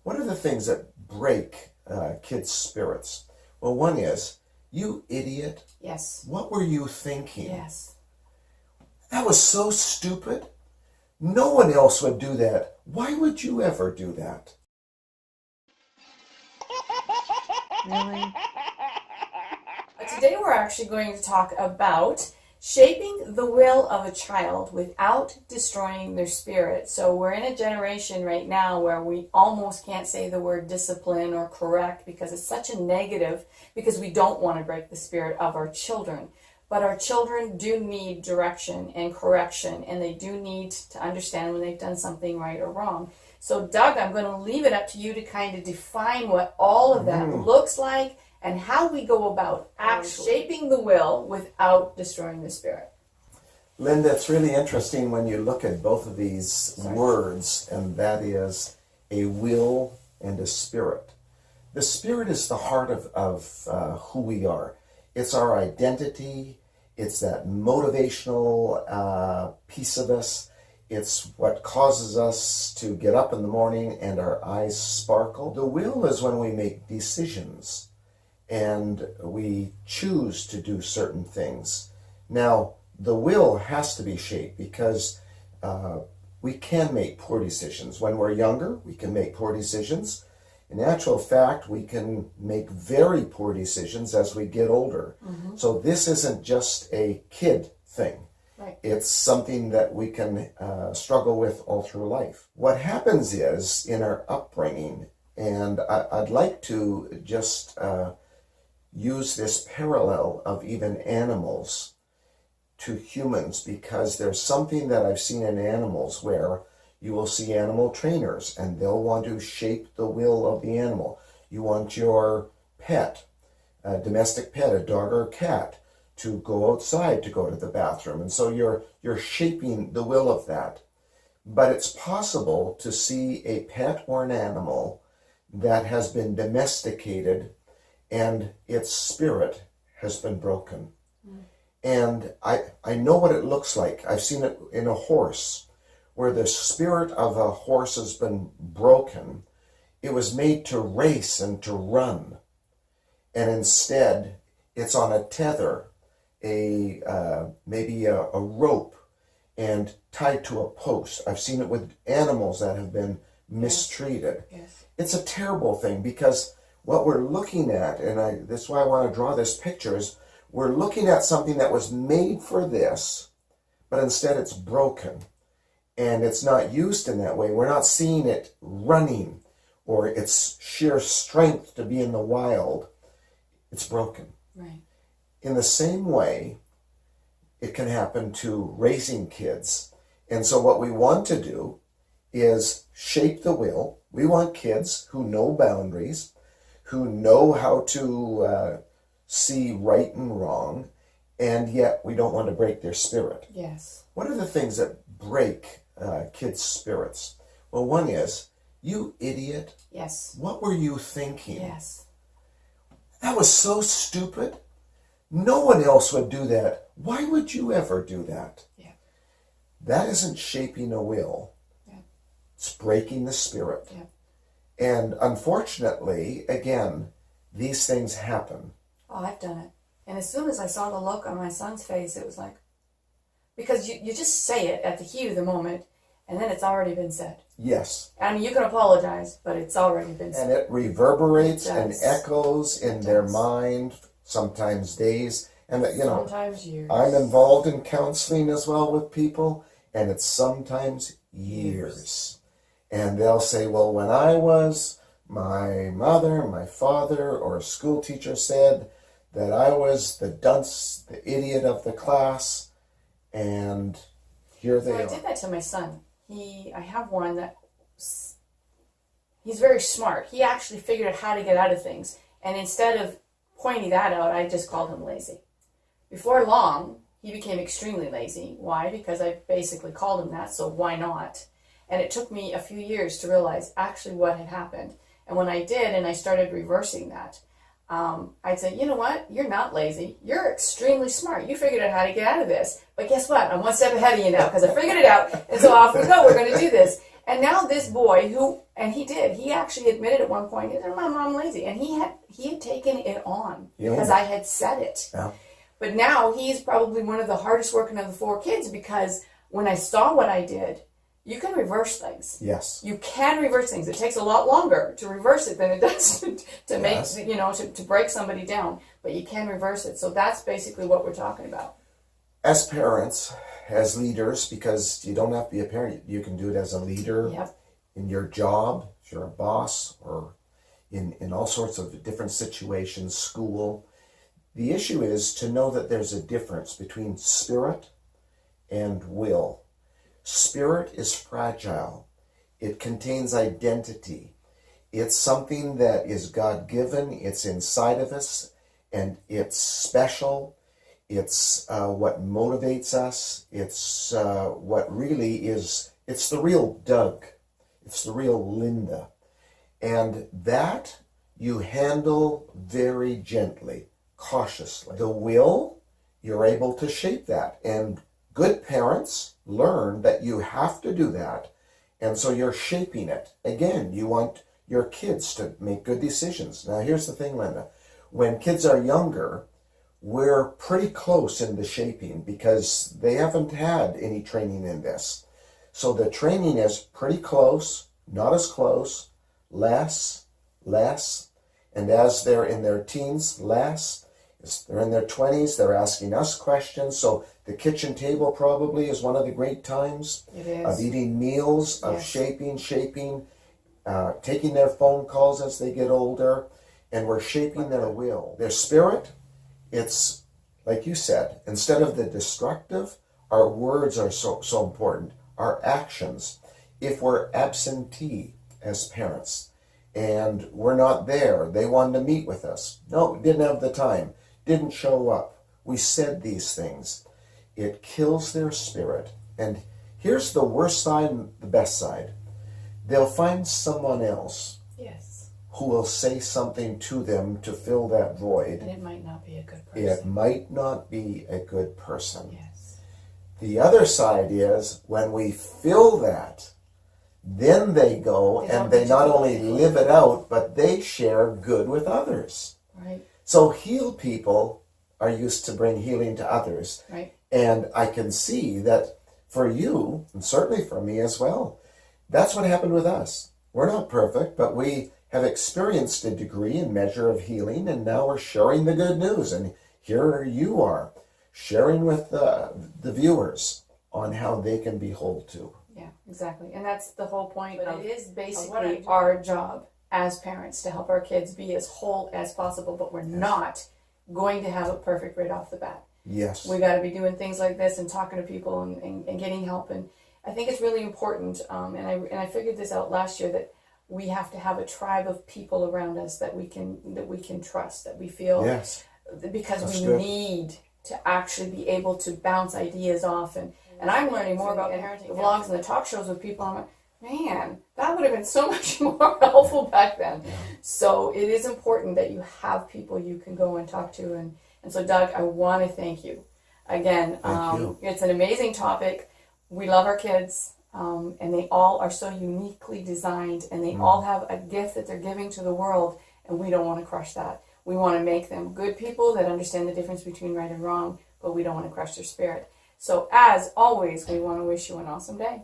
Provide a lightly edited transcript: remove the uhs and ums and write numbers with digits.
What are the things that break kids' spirits? Well, one is, you idiot. Yes. What were you thinking? Yes. That was so stupid. No one else would do that. Why would you ever do that? Really? Today we're actually going to talk about shaping the will of a child without destroying their spirit. So we're in a generation right now where we almost can't say the word discipline or correct because it's such a negative, because we don't want to break the spirit of our children. But our children do need direction and correction, and they do need to understand when they've done something right or wrong. So Doug, I'm going to leave it up to you to kind of define what all of that looks like and how we go about actually shaping the will without destroying the spirit. Linda, it's really interesting when you look at both of these words, and that is a will and a spirit. The spirit is the heart of who we are. It's our identity. It's that motivational piece of us. It's what causes us to get up in the morning and our eyes sparkle. The will is when we make decisions and we choose to do certain things. Now, the will has to be shaped because we can make poor decisions. When we're younger, we can make poor decisions. In actual fact, we can make very poor decisions as we get older. Mm-hmm. So this isn't just a kid thing. Right. It's something that we can struggle with all through life. What happens is, in our upbringing, and I'd like to just use this parallel of even animals to humans, because there's something that I've seen in animals where you will see animal trainers and they'll want to shape the will of the animal. You want your pet, a domestic pet, a dog or a cat, to go outside to go to the bathroom. And so you're shaping the will of that. But it's possible to see a pet or an animal that has been domesticated and its spirit has been broken. Mm. And I know what it looks like. I've seen it in a horse, where the spirit of a horse has been broken. It was made to race and to run. And instead, it's on a tether, maybe a rope, and tied to a post. I've seen it with animals that have been mistreated. Yes. It's a terrible thing, because what we're looking at, and that's why I want to draw this picture, is we're looking at something that was made for this, but instead it's broken. And it's not used in that way. We're not seeing it running or its sheer strength to be in the wild. It's broken. Right. In the same way, it can happen to raising kids. And so what we want to do is shape the will. We want kids who know boundaries, who know how to see right and wrong, and yet we don't want to break their spirit. Yes. What are the things that break kids' spirits? Well, one is, you idiot. Yes. What were you thinking? Yes. That was so stupid. No one else would do that. Why would you ever do that? Yeah. That isn't shaping a will. Yeah. It's breaking the spirit. Yeah. And unfortunately, again, these things happen. Oh, I've done it. And as soon as I saw the look on my son's face, it was like, because you just say it at the heat of the moment, and then it's already been said. Yes. I mean, you can apologize, but it's already been said. And it reverberates and echoes in their mind, sometimes days. And, sometimes years. I'm involved in counseling as well with people, and it's sometimes years. And they'll say, well, when I was, my mother, my father, or a school teacher said that I was the dunce, the idiot of the class, and here they are. I did that to my son. I have one that, he's very smart. He actually figured out how to get out of things. And instead of pointing that out, I just called him lazy. Before long, he became extremely lazy. Why? Because I basically called him that, so why not? And it took me a few years to realize actually what had happened. And when I did, and I started reversing that, I'd say, you know what? You're not lazy. You're extremely smart. You figured out how to get out of this. But guess what? I'm one step ahead of you now because I figured it out. And so off we go. We're going to do this. And now this boy he actually admitted at one point, he said, "Mom, I'm lazy," and he had taken it on because I had said it. Yeah. But now he's probably one of the hardest working of the 4 kids, because when I saw what I did, you can reverse things. Yes. You can reverse things. It takes a lot longer to reverse it than it does to make, to break somebody down. But you can reverse it. So that's basically what we're talking about. As parents, as leaders, because you don't have to be a parent, you can do it as a leader. Yep. In your job, if you're a boss, or in all sorts of different situations, school. The issue is to know that there's a difference between spirit and will. Spirit is fragile. It contains identity. It's something that is God-given. It's inside of us, and it's special. It's what motivates us. It's what really is, it's the real Doug. It's the real Linda. And that you handle very gently, cautiously. The will, you're able to shape that. And good parents learn that you have to do that. And so you're shaping it. Again, you want your kids to make good decisions. Now, here's the thing, Linda. When kids are younger, we're pretty close in the shaping because they haven't had any training in this. So the training is pretty close, not as close, less, and as they're in their teens, less. As they're in their 20s, they're asking us questions. So the kitchen table probably is one of the great times of eating meals, of shaping, taking their phone calls as they get older, and we're shaping their will. Their spirit, it's, like you said, instead of the destructive, our words are so important. Our actions. If we're absentee as parents and we're not there, they wanted to meet with us. No, didn't have the time, didn't show up. We said these things. It kills their spirit. And here's the worst side and the best side. They'll find someone else who will say something to them to fill that void. And it might not be a good person. It might not be a good person. Yes. The other side is when we fill that, then they go and they not only live it out, but they share good with others. Right. So healed people are used to bring healing to others. Right. And I can see that for you, and certainly for me as well, that's what happened with us. We're not perfect, but we have experienced a degree and measure of healing, and now we're sharing the good news. And here you are, sharing with the viewers on how they can be whole too. Yeah, exactly. And that's the whole point. But it is basically our job as parents to help our kids be as whole as possible, but we're not going to have it perfect right off the bat. Yes. We got to be doing things like this and talking to people and getting help. And I think it's really important, and I figured this out last year, that we have to have a tribe of people around us that we can trust, that we feel, because That's we good. need to actually be able to bounce ideas off. And I'm learning more about parenting, the vlogs and the talk shows with people. I'm like, man, that would have been so much more helpful back then. So it is important that you have people you can go and talk to. And so, Doug, I want to thank you again. Thank you. It's an amazing topic. We love our kids. And they all are so uniquely designed, and they all have a gift that they're giving to the world, and we don't want to crush that. We want to make them good people that understand the difference between right and wrong, but we don't want to crush their spirit. So as always, we want to wish you an awesome day.